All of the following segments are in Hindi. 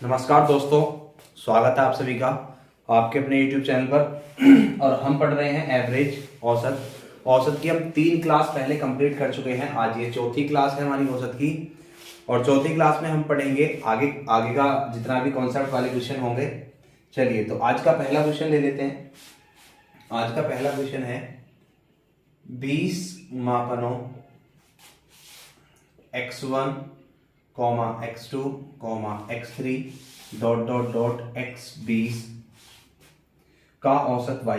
नमस्कार दोस्तों, स्वागत है आप सभी का आपके अपने YouTube चैनल पर। और हम पढ़ रहे हैं एवरेज औसत की। हम 3 क्लास पहले कंप्लीट कर चुके हैं। आज ये चौथी क्लास है हमारी औसत की। और चौथी क्लास में हम पढ़ेंगे आगे का जितना भी कॉन्सेप्ट वाले क्वेश्चन होंगे। चलिए, तो आज का पहला क्वेश्चन ले लेते हैं। आज का पहला क्वेश्चन है 20 मापनों x1, x2, x3 ... x20 का औसत y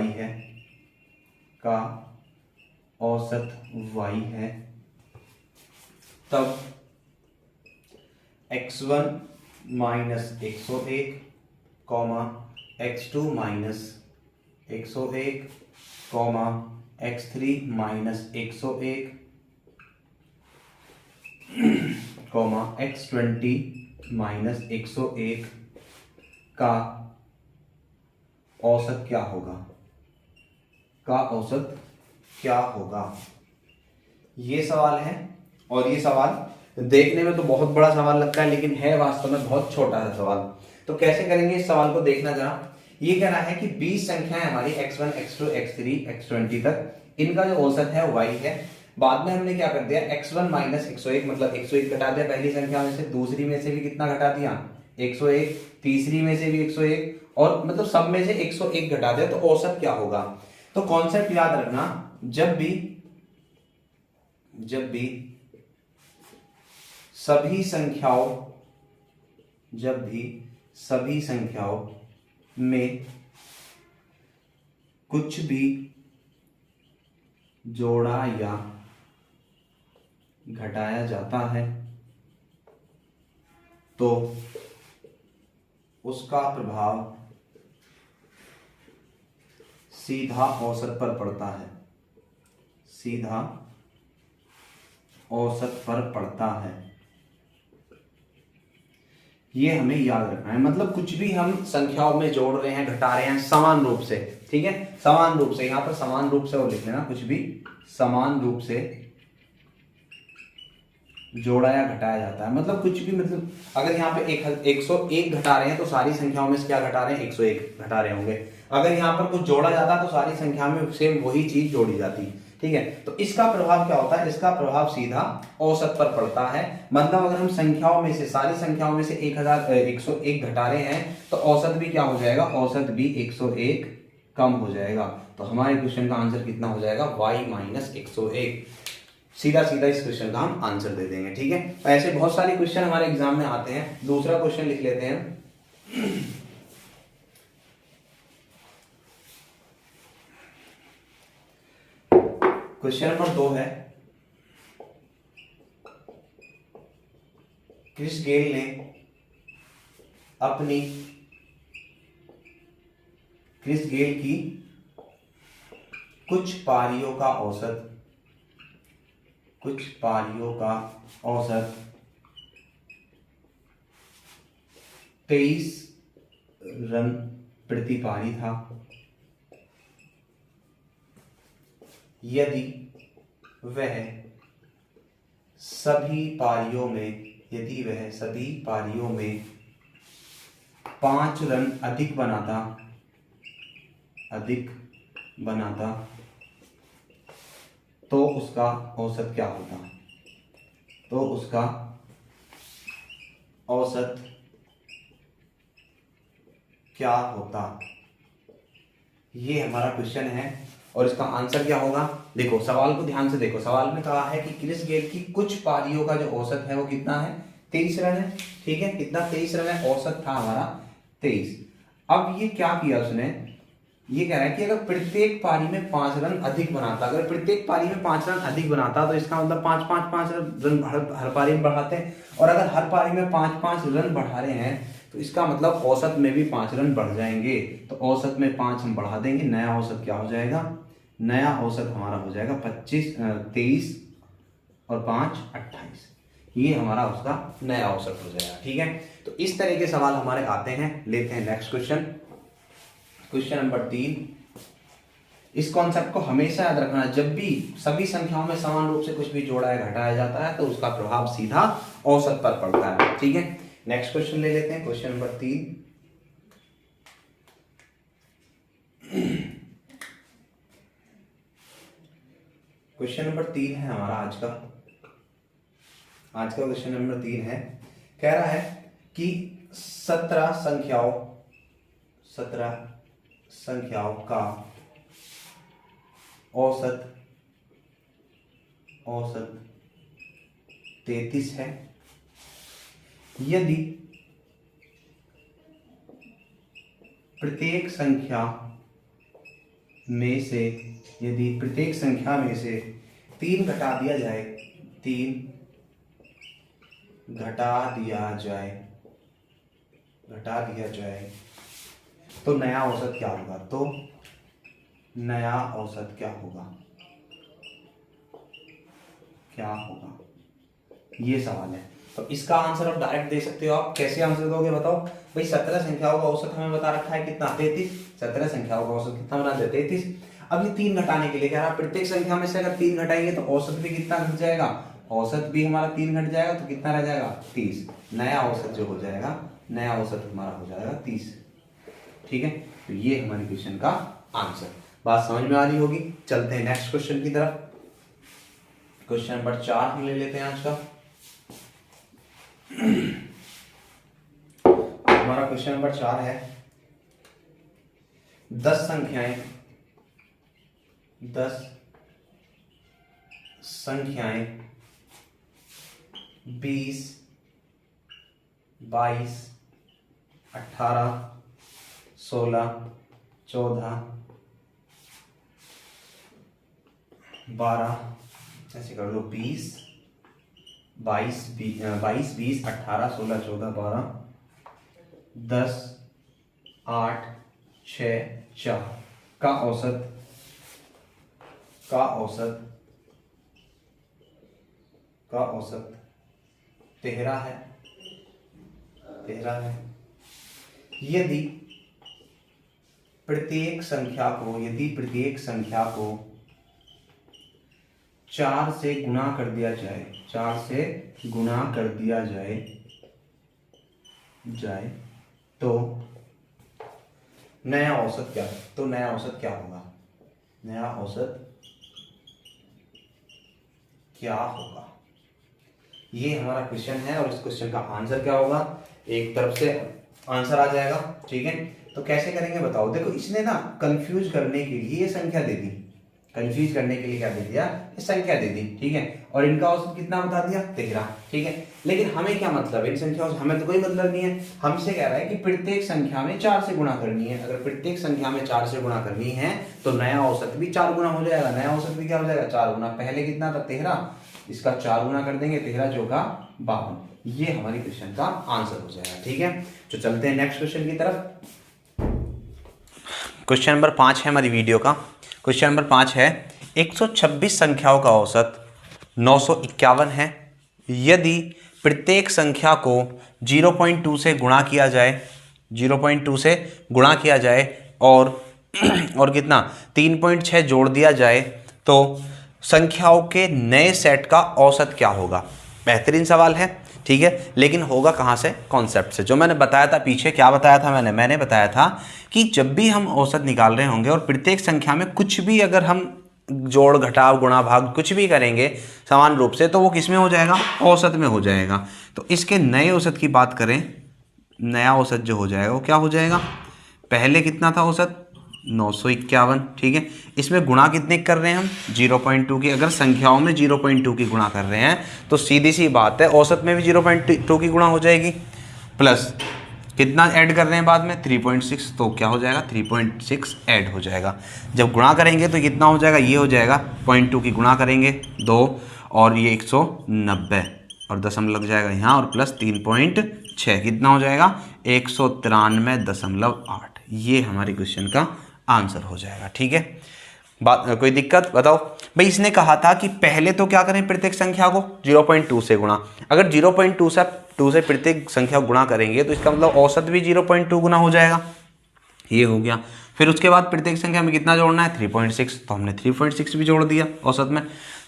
है, तब x1 minus 101, x2 minus 101, x3 minus 101, x20 minus 101 का औसत क्या होगा। ये सवाल है। और ये सवाल देखने में तो बहुत बड़ा सवाल लगता है, लेकिन है वास्तव में बहुत छोटा सा सवाल। तो कैसे करेंगे इस सवाल को, देखना जरा। ये कह रहा है कि 20 संख्याएं हमारी x1, x2, x3, x20 तक, इनका जो औसत है y है। बाद में हमने क्या कर दिया, x1 माइनस 101 मतलब 101 घटा दिया पहली संख्या में से, दूसरी में से भी कितना घटा दिया 101, तीसरी में से भी 101, और मतलब सब में से 101 घटा दिया। तो औसत क्या होगा। तो कॉन्सेप्ट याद रखना, जब भी सभी संख्याओं में कुछ भी जोड़ा या घटाया जाता है तो उसका प्रभाव सीधा औसत पर पड़ता है। ये हमें याद रखना है। मतलब कुछ भी हम संख्याओं में जोड़ रहे हैं, घटा रहे हैं समान रूप से, ठीक है, समान रूप से। यहां पर समान रूप से और लिख लेना, कुछ भी समान रूप से जोड़ा या घटाया जाता है। मतलब कुछ भी, मतलब अगर यहाँ पे 101 घटा रहे हैं तो सारी संख्याओं में से क्या घटा रहे हैं, 101 घटा रहे होंगे। अगर यहाँ पर कुछ जोड़ा जाता तो सारी संख्या में सेम वही चीज जोड़ी जाती, ठीक है। तो इसका प्रभाव क्या होता है, इसका प्रभाव सीधा औसत पर पड़ता है। मतलब अगर हम संख्याओं में से, सारी संख्याओं में से 101 घटा रहे हैं तो औसत भी क्या हो जाएगा, औसत भी 101 कम हो जाएगा। तो हमारे क्वेश्चन का आंसर कितना हो जाएगा, y माइनस 101। सीधा इस क्वेश्चन का हम आंसर दे देंगे, ठीक है। तो ऐसे बहुत सारे क्वेश्चन हमारे एग्जाम में आते हैं। दूसरा क्वेश्चन लिख लेते हैं। क्वेश्चन नंबर 2 है, क्रिस गेल ने की कुछ पारियों का औसत 23 रन प्रति पारी था। यदि वह सभी पारियों में 5 रन अधिक बनाता तो उसका औसत क्या होता। ये हमारा क्वेश्चन है और इसका आंसर क्या होगा। देखो सवाल को ध्यान से देखो। सवाल में कहा है कि क्रिस गेल की कुछ पारियों का जो औसत है वो कितना है, 23 रन है, ठीक है। कितना, 23 रन है, औसत था हमारा 23। अब ये क्या किया उसने, ये कह रहा है कि अगर प्रत्येक पारी में 5 रन अधिक बनाता, तो इसका मतलब 5 रन हर पारी में बढ़ाते हैं। और अगर हर पारी में 5 रन बढ़ा रहे हैं तो इसका मतलब औसत में भी 5 रन बढ़ जाएंगे। तो औसत में 5 हम बढ़ा देंगे, नया औसत क्या हो जाएगा, नया औसत हमारा हो जाएगा 23 और 5 28। ये हमारा उसका नया औसत हो जाएगा, ठीक है। तो इस तरह के सवाल हमारे आते हैं। लेते हैं नेक्स्ट क्वेश्चन नंबर 3। इस कॉन्सेप्ट को हमेशा याद रखना, जब भी सभी संख्याओं में समान रूप से कुछ भी जोड़ा या घटाया जाता है तो उसका प्रभाव सीधा औसत पर पड़ता है, ठीक है। नेक्स्ट क्वेश्चन ले लेते हैं, क्वेश्चन नंबर 3। क्वेश्चन नंबर 3 है हमारा आज का क्वेश्चन नंबर 3 है, कह रहा है कि 17 संख्याओं का औसत 33 है। यदि प्रत्येक संख्या में से 3 घटा दिया जाए तो नया औसत क्या होगा? ये सवाल है। तो इसका आंसर आप डायरेक्ट दे सकते हो। आप कैसे आंसर दोगे बताओ भाई? 17 संख्याओं का औसत हमें बता रखा है कितना? 33। 17 संख्याओं का औसत कितना बना दे? 33। अब ये 3 घटाने के लिए कह रहा है प्रत्येक संख्या में से अगर 3 घटाएंगे तो औसत भी कितना घट जाएगा? औसत भी हमारा 3 घट जाएगा तो कितना रह जाएगा? 30। नया औसत जो हो जाएगा, नया औसत हमारा हो जाएगा 30। ठीक है, तो ये हमारे क्वेश्चन का आंसर। बात समझ में आ रही होगी। चलते हैं नेक्स्ट क्वेश्चन की तरफ। क्वेश्चन नंबर 4 हम ले लेते हैं आज का। हमारा क्वेश्चन नंबर 4 है 10 संख्याएं 20, 22, 18, 16, 14, 12, ऐसे कर लो 20, 22, 20, 18, 16, 14, 12, 10, 8, 6, 4 का औसत 13 है। यदि प्रत्येक संख्या को 4 से गुणा कर दिया जाए तो नया औसत क्या होगा? ये हमारा क्वेश्चन है और इस क्वेश्चन का आंसर क्या होगा? एक तरफ से आंसर आ जाएगा। ठीक है, तो कैसे करेंगे बताओ? देखो, इसने ना कंफ्यूज करने के लिए ये संख्या दे दी। कंफ्यूज करने के लिए क्या दे दिया? ये संख्या दे दी। ठीक है, और इनका औसत कितना बता दिया? 13। ठीक है, लेकिन हमें क्या मतलब? इन संख्याओं से हमें तो कोई मतलब नहीं है। हमसे कह रहा है कि प्रत्येक संख्या में 4 से गुणा करनी है। अगर प्रत्येक संख्या में 4 से गुणा करनी है तो नया औसत भी 4 गुना हो जाएगा। नया औसत भी क्या हो जाएगा? 4 गुना। पहले कितना था? 13। इसका 4 गुना कर देंगे, 13 चौका 52। ये हमारी क्वेश्चन का आंसर हो जाएगा। ठीक है, तो चलते हैं नेक्स्ट क्वेश्चन की तरफ। क्वेश्चन नंबर 5 है हमारी वीडियो का। क्वेश्चन नंबर 5 है 126 संख्याओं का औसत 951 है। यदि प्रत्येक संख्या को 0.2 से गुणा किया जाए और कितना 3.6 जोड़ दिया जाए तो संख्याओं के नए सेट का औसत क्या होगा? बेहतरीन सवाल है। ठीक है, लेकिन होगा कहाँ से? कॉन्सेप्ट से। जो मैंने बताया था पीछे, क्या बताया था मैंने बताया था कि जब भी हम औसत निकाल रहे होंगे और प्रत्येक संख्या में कुछ भी अगर हम जोड़, घटाव, गुणा, भाग कुछ भी करेंगे समान रूप से, तो वो किस में हो जाएगा? औसत में हो जाएगा। तो इसके नए औसत की बात करें, नया औसत जो हो जाएगा वो क्या हो जाएगा? पहले कितना था औसत? 951। ठीक है, इसमें गुणा कितने कर रहे हैं हम? 0.2 की। अगर संख्याओं में 0.2 की गुणा कर रहे हैं तो सीधी सी बात है औसत में भी 0.2 की गुणा हो जाएगी। प्लस कितना ऐड कर रहे हैं बाद में? 3.6। तो क्या हो जाएगा? 3.6 ऐड हो जाएगा। जब गुणा करेंगे तो कितना हो जाएगा? ये हो जाएगा 0.2 की गुणा करेंगे 2 और ये 190 और दशमलव लग जाएगा यहाँ, और प्लस 3.6 कितना हो जाएगा? 193.8। ये हमारे क्वेश्चन का आंसर हो जाएगा। ठीक है, बात कोई दिक्कत बताओ भाई? इसने कहा था कि पहले तो क्या करें? प्रत्येक संख्या को 0.2 से गुणा। अगर 0.2 से प्रत्येक संख्या को गुणा करेंगे तो इसका मतलब औसत भी 0.2 गुना हो जाएगा। ये हो गया। फिर उसके बाद प्रत्येक संख्या में कितना जोड़ना है? 3.6। तो हमने 3.6 भी जोड़ दिया औसत में।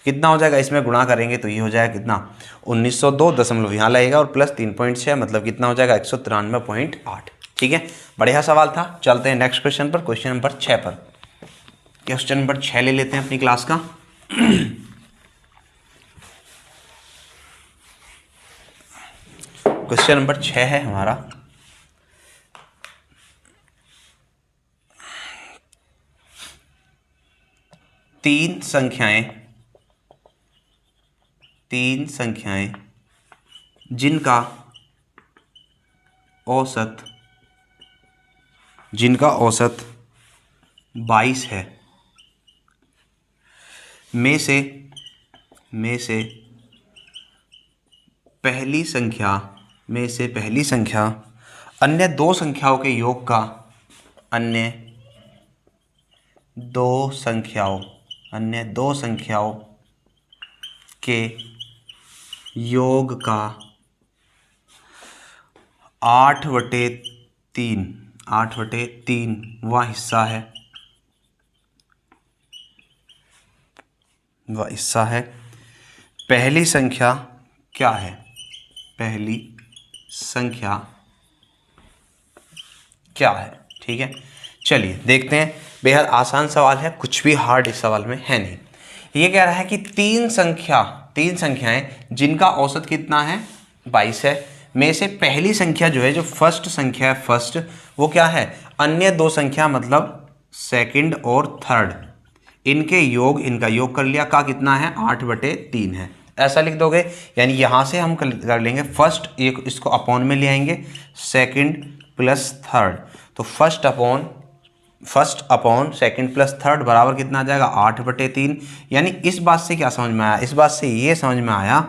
कितना हो जाएगा, इसमें गुणा करेंगे तो ये हो जाएगा कितना 1902 दशमलव यहाँ लगेगा और प्लस 3.6 मतलब कितना हो जाएगा 193.8। ठीक है, बढ़िया सवाल था। चलते हैं नेक्स्ट क्वेश्चन पर, क्वेश्चन नंबर 6 पर। क्वेश्चन नंबर 6 ले लेते हैं अपनी क्लास का। क्वेश्चन नंबर 6 है हमारा, तीन संख्याएं जिनका औसत 22 है में से पहली संख्या अन्य दो संख्याओं के योग का 8/3 हिस्सा है। पहली संख्या क्या है? ठीक है, चलिए देखते हैं। बेहद आसान सवाल है, कुछ भी हार्ड इस सवाल में है नहीं। ये कह रहा है कि तीन संख्याएं जिनका औसत कितना है 22 है, में से पहली संख्या जो है, जो फर्स्ट संख्या है, फर्स्ट वो क्या है, अन्य दो संख्या मतलब सेकंड और थर्ड, इनका योग कर लिया का कितना है 8/3 है, ऐसा लिख दोगे। यानी यहाँ से हम कर लेंगे फर्स्ट, एक इसको अपॉन में ले आएंगे, सेकंड प्लस थर्ड, तो first upon second plus third बराबर कितना आ जाएगा 8/3। यानी इस बात से क्या समझ में आया, इस बात से ये समझ में आया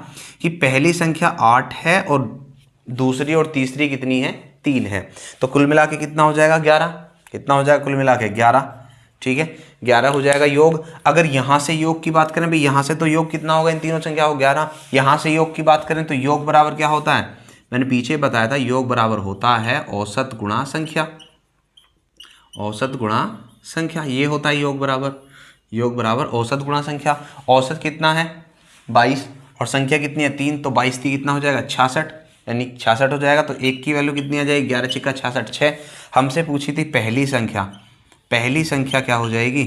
कि पहली संख्या 8 है और दूसरी और तीसरी कितनी है 3 है, तो कुल मिला के कितना हो जाएगा 11। कितना हो जाएगा कुल मिला के 11। ठीक है, 11 हो जाएगा योग। अगर यहाँ से योग की बात करें भाई, यहाँ से तो योग कितना होगा इन तीनों संख्या को 11, यहाँ से योग की बात करें तो योग बराबर क्या होता है, मैंने पीछे बताया था, योग बराबर होता है औसत गुणा संख्या। ये होता है योग बराबर औसत गुणा संख्या। औसत कितना है 22 और संख्या कितनी है 3, तो 22 की कितना हो जाएगा 66, यानी 66 हो जाएगा। तो एक की वैल्यू कितनी आ जाएगी 11 × 66 6। हमसे पूछी थी पहली संख्या क्या हो जाएगी,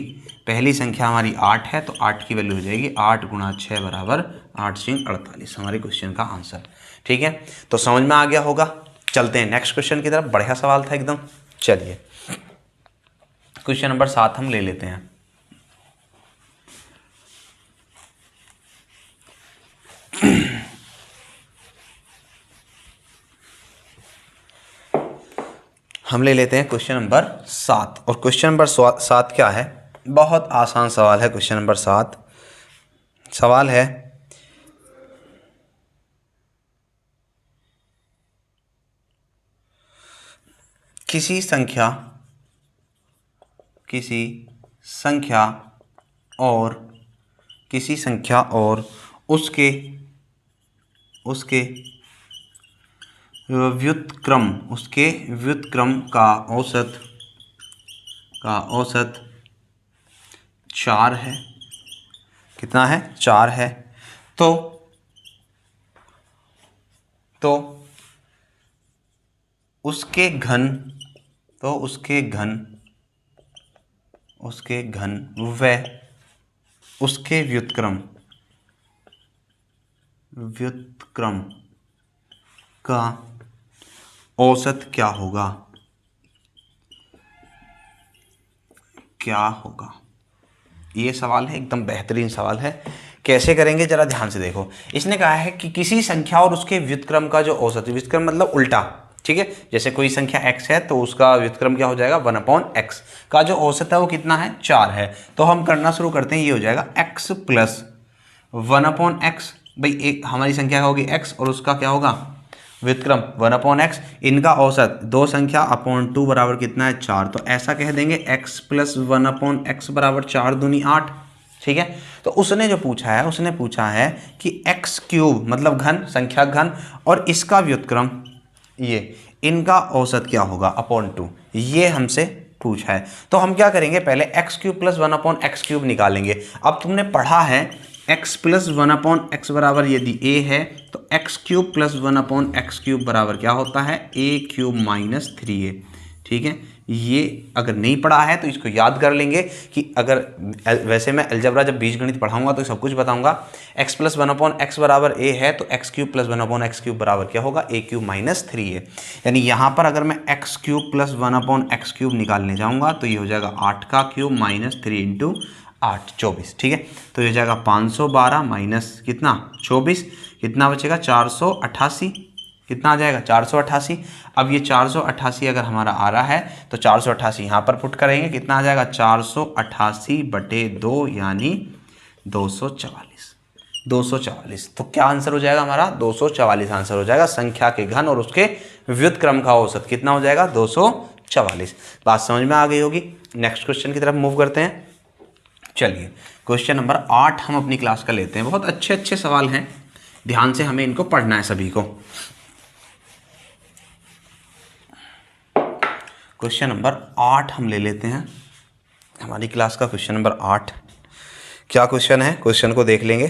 पहली संख्या हमारी 8 है, तो 8 की वैल्यू हो जाएगी 8 × 6 बराबर 8 × 48, हमारे क्वेश्चन का आंसर। ठीक है, तो समझ में आ गया होगा। चलते हैं नेक्स्ट क्वेश्चन की तरफ, बढ़िया सवाल था एकदम। चलिए क्वेश्चन नंबर 7 हम ले लेते हैं। हम ले लेते हैं क्वेश्चन नंबर 7, और क्वेश्चन नंबर 7 क्या है, बहुत आसान सवाल है। क्वेश्चन नंबर 7 सवाल है, किसी संख्या और उसके व्युत्क्रम का औसत 4 है। कितना है 4 है। तो उसके घन व उसके व्युत्क्रम का औसत क्या होगा। ये सवाल है, एकदम बेहतरीन सवाल है। कैसे करेंगे जरा ध्यान से देखो। इसने कहा है कि किसी संख्या और उसके व्युत्क्रम का जो औसत, व्युत्क्रम मतलब उल्टा, ठीक है, जैसे कोई संख्या x है तो उसका व्युत्क्रम क्या हो जाएगा 1/x का जो औसत है वो कितना है 4 है। तो हम करना शुरू करते हैं, ये हो जाएगा x + 1/x। भाई एक हमारी संख्या होगी x और उसका क्या होगा व्युत्क्रम 1/x, इनका औसत दो संख्या अपॉन 2 बराबर कितना है 4। तो ऐसा कह देंगे x + 1/x बराबर 4 दूनी 8। ठीक है, तो उसने जो पूछा है, उसने पूछा है कि x³ मतलब घन, संख्या घन, और इसका व्युत्क्रम ये, इनका औसत क्या होगा अपॉन 2, ये हमसे पूछा है। तो हम क्या करेंगे, पहले x³ + 1/x³ निकालेंगे। अब तुमने पढ़ा है x प्लस 1/x बराबर यदि a है तो x cube plus 1/x cube बराबर क्या होता है, a क्यूब माइनस 3a। ठीक है, ये अगर नहीं पढ़ा है तो इसको याद कर लेंगे कि अगर वैसे मैं अलजेब्रा जब बीजगणित पढ़ाऊंगा तो सब कुछ बताऊंगा। x प्लस 1/x बराबर a है तो x cube plus 1/x cube बराबर क्या होगा, a क्यूब माइनस 3a। यानी यहाँ पर अगर मैं x cube plus 1/x cube निकालने जाऊँगा तो ये हो जाएगा 8 का क्यूब माइनस 3 इंटू 8 24। ठीक है, तो ये हो जाएगा 512 माइनस कितना 24, कितना बचेगा 488, कितना आ जाएगा 488। अब ये 488 अगर हमारा आ रहा है तो 488 यहाँ पर पुट करेंगे, कितना आ जाएगा 488/2 यानी 244। तो क्या आंसर हो जाएगा हमारा 244 आंसर हो जाएगा। संख्या के घन और उसके व्युत्क्रम का औसत कितना हो जाएगा 244। बात समझ में आ गई होगी। नेक्स्ट क्वेश्चन की तरफ मूव करते हैं। चलिए क्वेश्चन नंबर 8 हम अपनी क्लास का लेते हैं। बहुत अच्छे अच्छे सवाल हैं, ध्यान से हमें इनको पढ़ना है सभी को। क्वेश्चन नंबर 8 हम ले लेते हैं हमारी क्लास का। क्वेश्चन नंबर 8 क्या क्वेश्चन है, क्वेश्चन को देख लेंगे।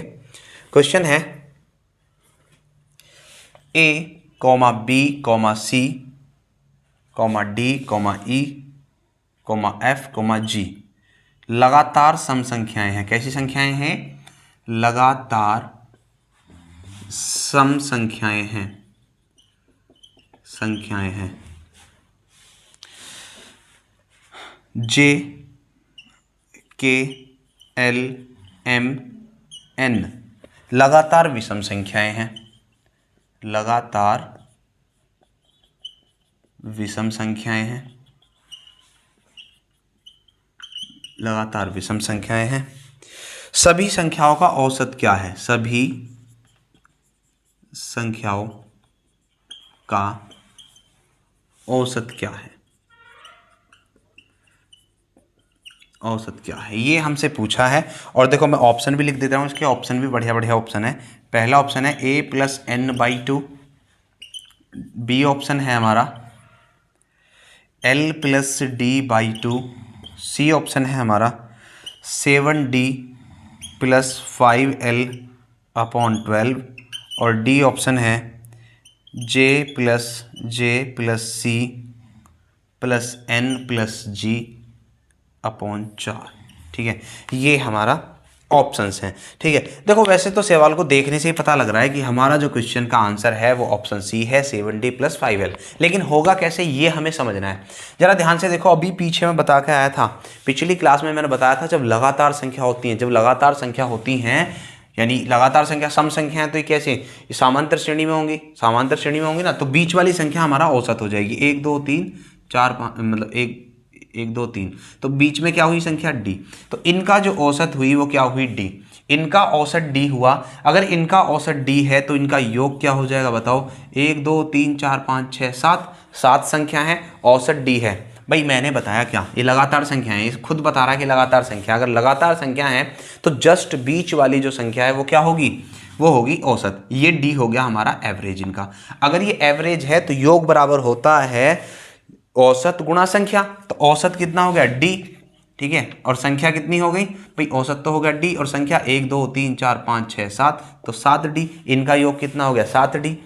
क्वेश्चन है a, b, c, d, e, f, g लगातार सम संख्याएं हैं। कैसी संख्याएं हैं, लगातार सम संख्याएं हैं, J, K, L, M, N लगातार विषम संख्याएं हैं, लगातार विषम संख्याएं हैं, लगातार विषम संख्याएं हैं। सभी संख्याओं का औसत क्या है, सभी संख्याओं का औसत क्या है, औसत क्या है, ये हमसे पूछा है। और देखो मैं ऑप्शन भी लिख देता हूँ, इसके ऑप्शन भी बढ़िया बढ़िया ऑप्शन है। पहला ऑप्शन है a + n/2, बी ऑप्शन है हमारा l + d/2, सी ऑप्शन है हमारा 7d + 5l/12 और डी ऑप्शन है j + c + n + g/4। ठीक है, ये हमारा ऑप्शंस हैं। ठीक है, देखो वैसे तो सवाल को देखने से ही पता लग रहा है कि हमारा जो क्वेश्चन का आंसर है वो ऑप्शन सी है 7d + 5l। लेकिन होगा कैसे ये हमें समझना है। जरा ध्यान से देखो, अभी पीछे मैं बता के आया था, पिछली क्लास में मैंने बताया था जब लगातार संख्या होती है, जब लगातार संख्या होती हैं यानी लगातार संख्या सम संख्या है तो ये कैसे समांतर श्रेणी में होंगी, समांतर श्रेणी में होंगी ना, तो बीच वाली संख्या हमारा औसत हो जाएगी 1 2 3 4 5, मतलब 1 2 3, तो बीच में क्या हुई संख्या d, तो इनका जो औसत हुई वो क्या हुई d, इनका औसत d हुआ। अगर इनका औसत d है तो इनका योग क्या हो जाएगा बताओ, 1 2 3 4 5 6 7, 7 संख्या है, औसत d है। भाई मैंने बताया क्या, ये लगातार संख्या है, खुद बता रहा है कि लगातार संख्या, अगर लगातार संख्या है तो जस्ट बीच वाली जो संख्या है वो क्या होगी, वो होगी औसत। ये d हो गया हमारा एवरेज इनका। अगर ये एवरेज है तो योग बराबर होता है औसत गुणा संख्या, तो औसत कितना हो गया d। ठीक है, और संख्या कितनी हो गई भाई, औसत तो हो गया d और संख्या 1 2 3 4 5 6 7, तो 7d, इनका योग कितना हो गया 7d।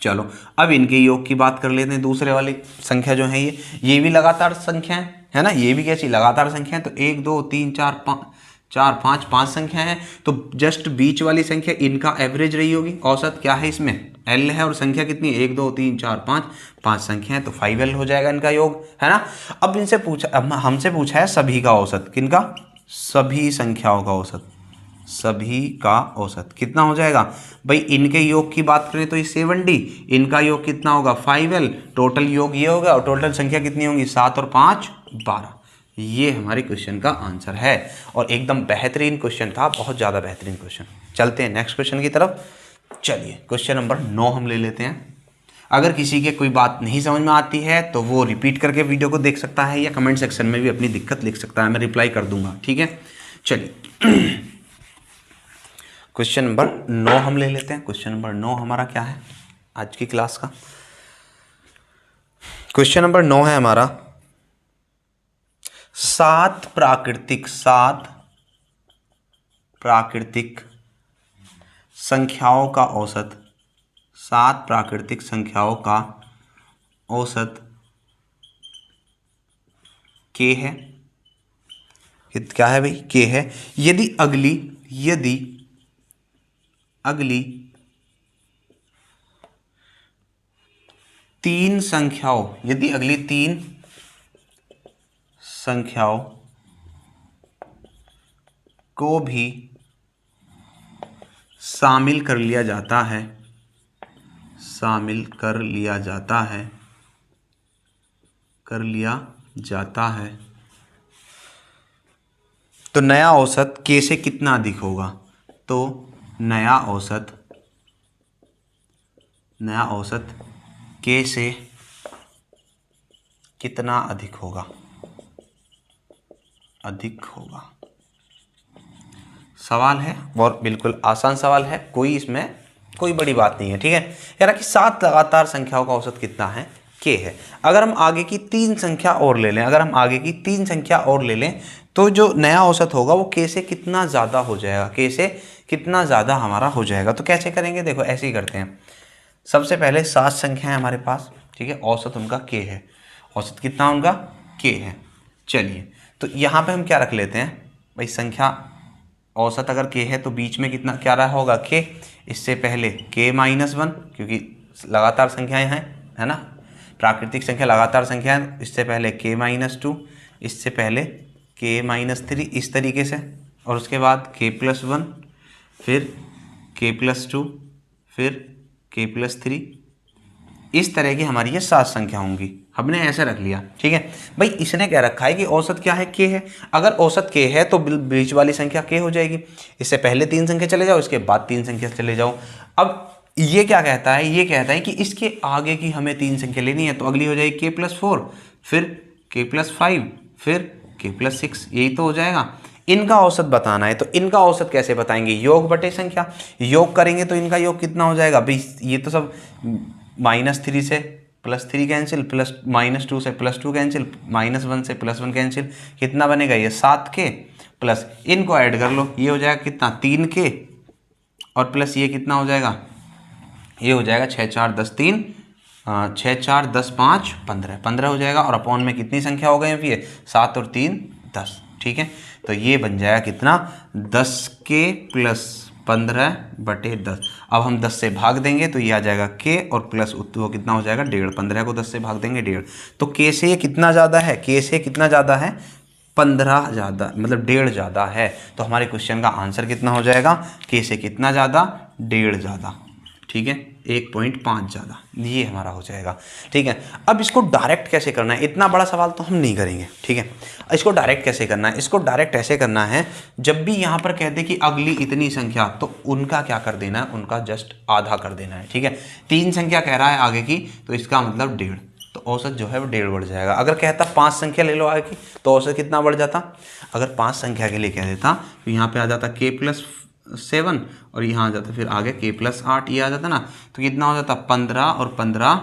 चलो अब इनके योग की बात कर लेते हैं। दूसरे वाली संख्या जो है ये भी लगातार संख्या है ना, ये भी कैसी लगातार संख्या है, तो 1 2 3 4 5 5 संख्या है, तो जस्ट बीच वाली संख्या इनका एवरेज रही होगी। औसत क्या है इसमें l है और संख्या कितनी 1 2 3 4 5 संख्या है, तो 5l हो जाएगा इनका योग, है ना। अब इनसे पूछा, अब हमसे पूछा है सभी का औसत, किनका, सभी संख्याओं का औसत, सभी का औसत कितना हो जाएगा भाई। इनके योग की बात करें तो ये 7d, इनका योग कितना होगा 5l, टोटल योग ये होगा और टोटल संख्या कितनी होंगी 7 और 5 12। ये हमारे क्वेश्चन का आंसर है और एकदम बेहतरीन क्वेश्चन था, बहुत ज़्यादा बेहतरीन क्वेश्चन। चलते हैं नेक्स्ट क्वेश्चन की तरफ। चलिए क्वेश्चन नंबर 9 हम ले लेते हैं। अगर किसी के कोई बात नहीं समझ में आती है तो वो रिपीट करके वीडियो को देख सकता है या कमेंट सेक्शन में भी अपनी दिक्कत लिख सकता है, मैं रिप्लाई कर दूंगा। ठीक है, चलिए क्वेश्चन नंबर 9 हम ले लेते हैं। क्वेश्चन नंबर 9 हमारा क्या है आज की क्लास का, क्वेश्चन नंबर 9 है हमारा 7 प्राकृतिक प्राकृतिक संख्याओं का औसत, 7 प्राकृतिक संख्याओं का औसत k है। क्या है भाई? k है। यदि अगली 3 संख्याओं, यदि अगली 3 संख्याओं को भी शामिल कर लिया जाता है, तो नया औसत k से कितना अधिक होगा? तो नया औसत k से कितना अधिक होगा? सवाल है और बिल्कुल आसान सवाल है, कोई इसमें कोई बड़ी बात नहीं है। ठीक है, कह रहा कि 7 लगातार संख्याओं का औसत कितना है? k है। अगर हम आगे की 3 संख्या और ले लें, तो जो नया औसत होगा वो k से कितना ज़्यादा हो जाएगा, k से कितना ज़्यादा हमारा हो जाएगा। तो कैसे करेंगे? देखो ऐसे ही करते हैं। सबसे पहले 7 संख्या है हमारे पास, ठीक है, औसत उनका k है। औसत कितना उनका? k है। चलिए, तो यहाँ पे हम क्या रख लेते हैं भाई? संख्या औसत अगर k है तो बीच में कितना क्या रहा होगा? k। इससे पहले k-1, क्योंकि लगातार संख्याएं हैं, है ना, प्राकृतिक संख्या लगातार संख्या है। इससे पहले k-2, इससे पहले k-3, इस तरीके से, और उसके बाद k+1, फिर k+2, फिर k+3, इस तरह की हमारी ये 7 संख्या होंगी। हमने ऐसे रख लिया। ठीक है भाई, इसने क्या रखा है कि औसत क्या है? k है। अगर औसत k है तो बीच वाली संख्या k हो जाएगी। इससे पहले 3 संख्या चले जाओ, इसके बाद 3 संख्या चले जाओ। अब ये क्या कहता है? ये कहता है कि इसके आगे की हमें 3 संख्या लेनी है, तो अगली हो जाएगी k+4, फिर k+5, फिर k+6, यही तो हो जाएगा। इनका औसत बताना है, तो इनका औसत कैसे बताएंगे? योग बटे संख्या। योग करेंगे तो इनका योग कितना हो जाएगा भाई? ये तो सब -3 से +3 कैंसिल, -2 से +2 कैंसिल, -1 से +1 कैंसिल, कितना बनेगा? ये 7k, प्लस इनको ऐड कर लो, ये हो जाएगा कितना? 3k, और प्लस ये कितना हो जाएगा? ये हो जाएगा 6 4 10 3, 6 4 10 5 15 हो जाएगा। और अपॉन में कितनी संख्या हो गई? ये 7 और 3 10। ठीक है, तो ये बन जाएगा कितना? 10k + 15/10। अब हम 10 से भाग देंगे तो ये आ जाएगा k, और प्लस वो कितना हो जाएगा? 1.5। 15 को 10 से भाग देंगे 1.5, तो k से ये कितना ज़्यादा है? k से कितना ज़्यादा है? 15 ज़्यादा, मतलब 1.5 ज़्यादा है। तो हमारे क्वेश्चन का आंसर कितना हो जाएगा? k से कितना ज़्यादा? 1.5 ज़्यादा। ठीक है, 1.5 ज़्यादा, ये हमारा हो जाएगा। ठीक है, अब इसको डायरेक्ट कैसे करना है? इतना बड़ा सवाल तो हम नहीं करेंगे। ठीक है, इसको डायरेक्ट कैसे करना है? इसको डायरेक्ट ऐसे करना है, जब भी यहाँ पर कहते कि अगली इतनी संख्या, तो उनका क्या कर देना है? उनका जस्ट आधा कर देना है। ठीक है, 3 संख्या कह रहा है आगे की, तो इसका मतलब 1.5, तो औसत जो है वो 1.5 बढ़ जाएगा। अगर कहता 5 संख्या ले लो आगे की, तो औसत कितना बढ़ जाता? अगर 5 संख्या के लिए कह देता तो यहाँ पे आ जाता k+7, और यहाँ आ जाता फिर आगे k+8, ये आ जाता ना, तो कितना हो जाता? 15 और 15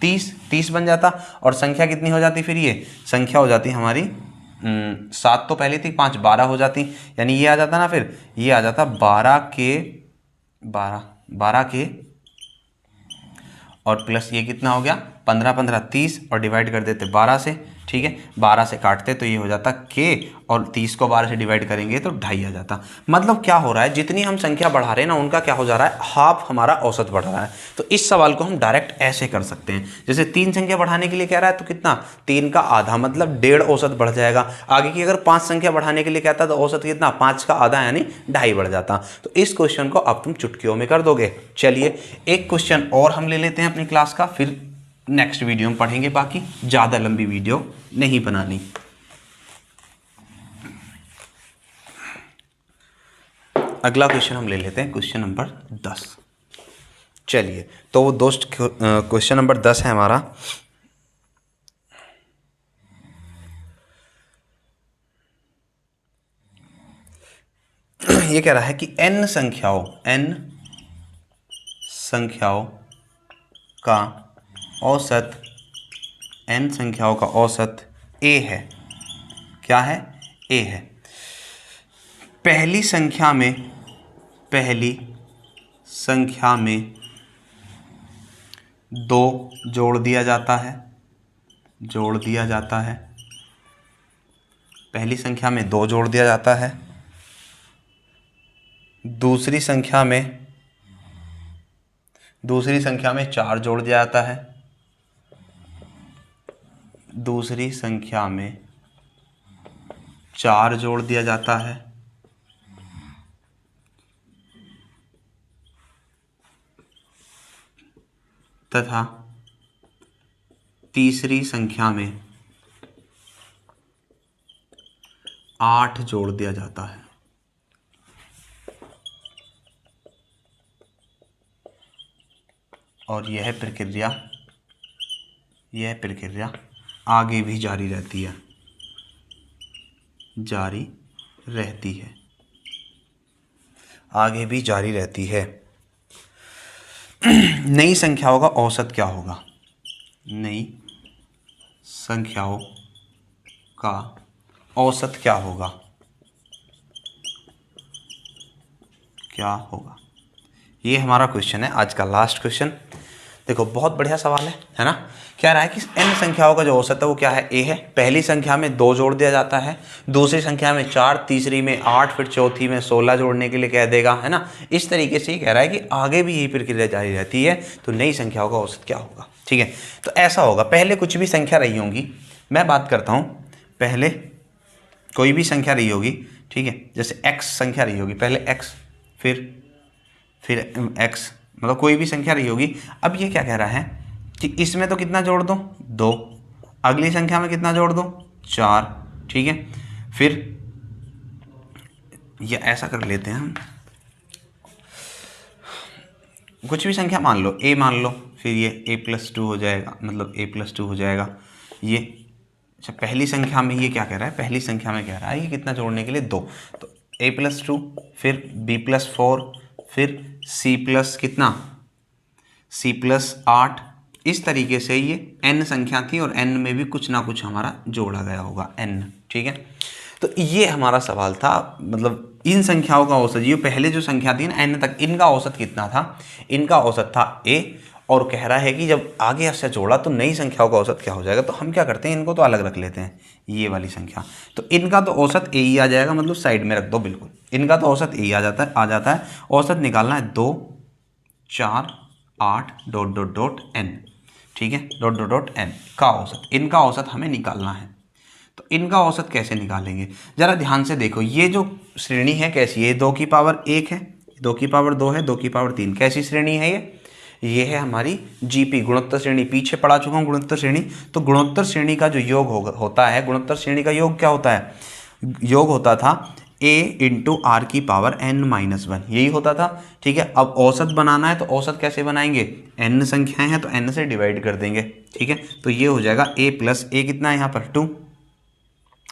30 बन जाता। और संख्या कितनी हो जाती? फिर ये संख्या हो जाती हमारी 7 तो पहले थी, 5 12 हो जाती, यानी ये आ जाता ना, फिर ये आ जाता 12k, और प्लस ये कितना हो गया? 15 15 30, और डिवाइड कर देते 12 से। ठीक है, 12 से काटते तो ये हो जाता k, और 30 को 12 से डिवाइड करेंगे तो 2.5 आ जाता। मतलब क्या हो रहा है? जितनी हम संख्या बढ़ा रहे हैं ना, उनका क्या हो जा रहा है? हाफ हमारा औसत बढ़ रहा है। तो इस सवाल को हम डायरेक्ट ऐसे कर सकते हैं, जैसे 3 संख्या बढ़ाने के लिए कह रहा है तो कितना? 3 का आधा, मतलब 1.5 औसत बढ़ जाएगा। आगे की अगर 5 संख्या बढ़ाने के लिए कहता तो औसत कितना? 5 का आधा, यानी 2.5 बढ़ जाता। तो इस क्वेश्चन को अब तुम चुटकियों में कर दोगे। चलिए, एक क्वेश्चन और हम ले लेते हैं अपनी क्लास का, फिर नेक्स्ट वीडियो में पढ़ेंगे। बाकी ज़्यादा लंबी वीडियो नहीं बनानी। अगला क्वेश्चन हम ले लेते हैं, क्वेश्चन नंबर 10। चलिए, तो वो दोस्त क्वेश्चन नंबर 10 है हमारा। ये कह रहा है कि n संख्याओं का औसत a है। क्या है? a है। पहली संख्या में 2 जोड़ दिया जाता है, पहली संख्या में 2 जोड़ दिया जाता है, दूसरी संख्या में 4 जोड़ दिया जाता है, दूसरी संख्या में 4 जोड़ दिया जाता है, तथा तीसरी संख्या में 8 जोड़ दिया जाता है। और यह प्रक्रिया आगे भी जारी रहती है। नई संख्याओं का औसत क्या होगा? नई संख्याओं का औसत क्या होगा? ये हमारा क्वेश्चन है, आज का लास्ट क्वेश्चन। देखो बहुत बढ़िया सवाल है ना। क्या रहा है कि n संख्याओं का जो औसत है वो क्या है? a है। पहली संख्या में 2 जोड़ दिया जाता है, दूसरी संख्या में 4, तीसरी में 8, फिर चौथी में 16 जोड़ने के लिए कह देगा, है ना। इस तरीके से ही कह रहा है कि आगे भी यही प्रक्रिया जारी रहती है, तो नई संख्याओं का औसत क्या होगा? ठीक है, तो ऐसा होगा, पहले कुछ भी संख्या रही होंगी, मैं बात करता हूँ, पहले कोई भी संख्या रही होगी, ठीक है, जैसे x संख्या रही होगी, पहले x फिर x, मतलब कोई भी संख्या रही होगी। अब ये क्या कह रहा है कि इसमें तो कितना जोड़ दो? 2, अगली संख्या में कितना जोड़ दो? 4, ठीक है। फिर ये ऐसा कर लेते हैं हम, कुछ भी संख्या मान लो, a मान लो, फिर ये a+2 हो जाएगा, मतलब a+2 हो जाएगा ये। अच्छा, पहली संख्या में ये क्या कह रहा है? पहली संख्या में कह रहा है ये कितना जोड़ने के लिए? 2, तो a+2, फिर b+4, फिर c+8। इस तरीके से ये n संख्या थी और n में भी कुछ ना कुछ हमारा जोड़ा गया होगा, n, ठीक है। तो ये हमारा सवाल था, मतलब इन संख्याओं का औसत, ये पहले जो संख्या थी ना n तक, इनका औसत कितना था? इनका औसत था a, और कह रहा है कि जब आगे से जोड़ा तो नई संख्याओं का औसत क्या हो जाएगा। तो हम क्या करते हैं, इनको तो अलग रख लेते हैं, ये वाली संख्या, तो इनका तो औसत a ही आ जाएगा, मतलब साइड में रख दो, बिल्कुल इनका तो औसत a ही आ जाता है। औसत निकालना है 2, 4, 8 ... n, ठीक है, ... n का औसत, इनका औसत हमें निकालना है। तो इनका औसत कैसे निकालेंगे, जरा ध्यान से देखो। ये जो श्रेणी है कैसी है? 2 की पावर 1 है, 2 की पावर 2 है, 2 की पावर 3, कैसी श्रेणी है ये है हमारी जीपी, गुणोत्तर श्रेणी। पीछे पढ़ा चुका हूँ गुणोत्तर श्रेणी। तो गुणोत्तर श्रेणी का जो योग होता है, गुणोत्तर श्रेणी का योग क्या होता है? योग होता था a × r की पावर n-1, यही होता था, ठीक है। अब औसत बनाना है, तो औसत कैसे बनाएंगे? n संख्याएं हैं तो n से डिवाइड कर देंगे, ठीक है। तो ये हो जाएगा a + a, कितना है यहाँ पर? 2,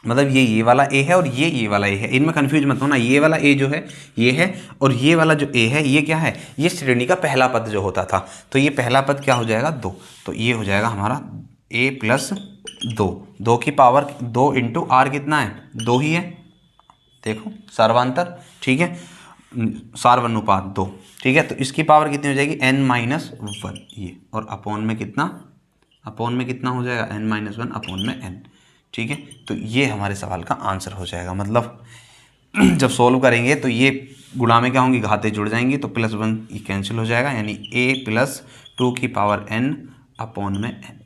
मतलब ये वाला a है और ये वाला a है, इनमें कंफ्यूज मत होना। ये वाला a जो है ये है, और ये वाला जो a है ये क्या है? ये श्रेणी का पहला पद जो होता था। तो ये पहला पद क्या हो जाएगा? 2, तो ये हो जाएगा हमारा a + 2, 2 की पावर 2 × r कितना है? 2 ही है, देखो सर्वांतर, ठीक है, सार्वनुपात 2, ठीक है। तो इसकी पावर कितनी हो जाएगी? n-1, ये, और अपोन में कितना हो जाएगा? n-1 अपोन में n, ठीक है। तो ये हमारे सवाल का आंसर हो जाएगा। मतलब जब सोल्व करेंगे तो ये गुणा में क्या होंगी? घातें जुड़ जाएंगी, तो +1 ये कैंसिल हो जाएगा, यानी a + 2 की पावर n अपोन में n,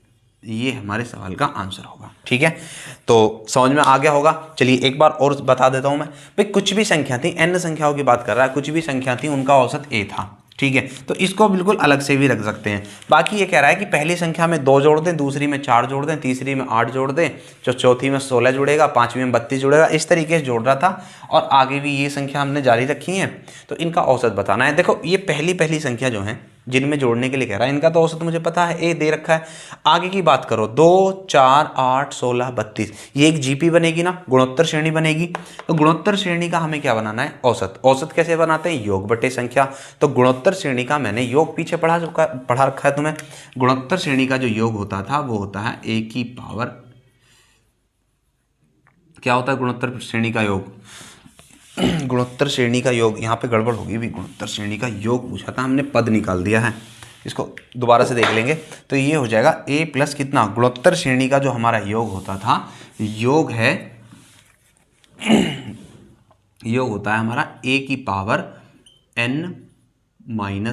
ये हमारे सवाल का आंसर होगा, ठीक है। तो समझ में आ गया होगा। चलिए एक बार और बता देता हूं मैं भाई, कुछ भी संख्या थी, n संख्याओं की बात कर रहा है, कुछ भी संख्या थी, उनका औसत a था, ठीक है। तो इसको बिल्कुल अलग से भी रख सकते हैं। बाकी ये कह रहा है कि पहली संख्या में 2 जोड़ दें, दूसरी में 4 जोड़ दें, तीसरी में 8 जोड़ दें, जो चौथी में 16 जुड़ेगा, पांचवी में 32 जुड़ेगा, इस तरीके से जोड़ रहा था। और आगे भी ये संख्या हमने जारी रखी है, तो इनका औसत बताना है। देखो ये पहली संख्या जो है जिनमें जोड़ने के लिए कह रहा है, इनका तो औसत मुझे पता है, ए दे रखा है। आगे की बात करो, 2, 4, 8, 16, 32, ये एक जीपी बनेगी ना, गुणोत्तर श्रेणी बनेगी। तो गुणोत्तर श्रेणी का हमें क्या बनाना है? औसत कैसे बनाते हैं? योग बटे संख्या। तो गुणोत्तर श्रेणी का मैंने योग पीछे पढ़ा रखा है तुम्हें। गुणोत्तर श्रेणी का जो योग होता था वो होता है a की पावर, क्या होता है गुणोत्तर श्रेणी का योग? गुणोत्तर श्रेणी का योग, यहाँ पे गड़बड़ होगी भी, गुणोत्तर श्रेणी का योग पूछा था हमने, पद निकाल दिया है, इसको दोबारा से देख लेंगे। तो ये हो जाएगा a प्लस कितना, गुणोत्तर श्रेणी का जो हमारा योग होता था, योग है योग होता है हमारा a की power n-1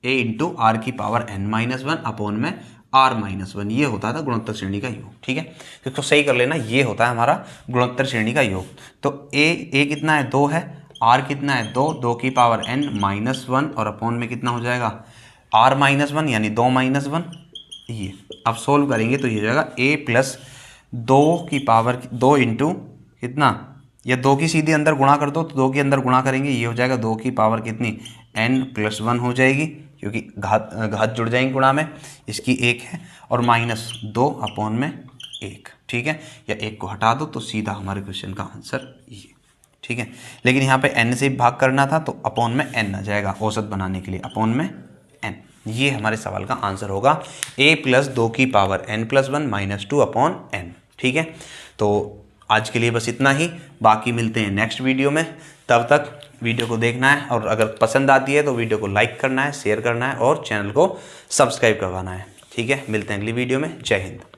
a into r की पावर n-1 अपॉन में r-1, ये होता था गुणोत्तर श्रेणी का योग। ठीक है, इसको सही कर लेना, ये होता है हमारा गुणोत्तर श्रेणी का योग। तो a कितना है, 2 है, r कितना है, 2 की पावर n-1 और अपॉन में कितना हो जाएगा r-1 यानी 2-1। ये अब सोल्व करेंगे तो ये हो जाएगा a प्लस 2 की पावर 2 इंटू कितना, या 2 की सीधी अंदर गुणा कर दो तो 2 के अंदर गुणा करेंगे, ये हो जाएगा 2 की पावर कितनी n+1 हो जाएगी, क्योंकि घात जुड़ जाएंगे गुणा में, इसकी 1 है, और -2 अपॉन में 1। ठीक है, या 1 को हटा दो तो सीधा हमारे क्वेश्चन का आंसर ये। ठीक है, लेकिन यहाँ पे n से भाग करना था तो अपॉन में n आ जाएगा, औसत बनाने के लिए अपॉन में n। ये हमारे सवाल का आंसर होगा, a प्लस 2 की पावर n+1 -2 अपॉन n। ठीक है, तो आज के लिए बस इतना ही, बाकी मिलते हैं नेक्स्ट वीडियो में। तब तक वीडियो को देखना है, और अगर पसंद आती है तो वीडियो को लाइक करना है, शेयर करना है और चैनल को सब्सक्राइब करवाना है। ठीक है, मिलते हैं अगली वीडियो में। जय हिंद।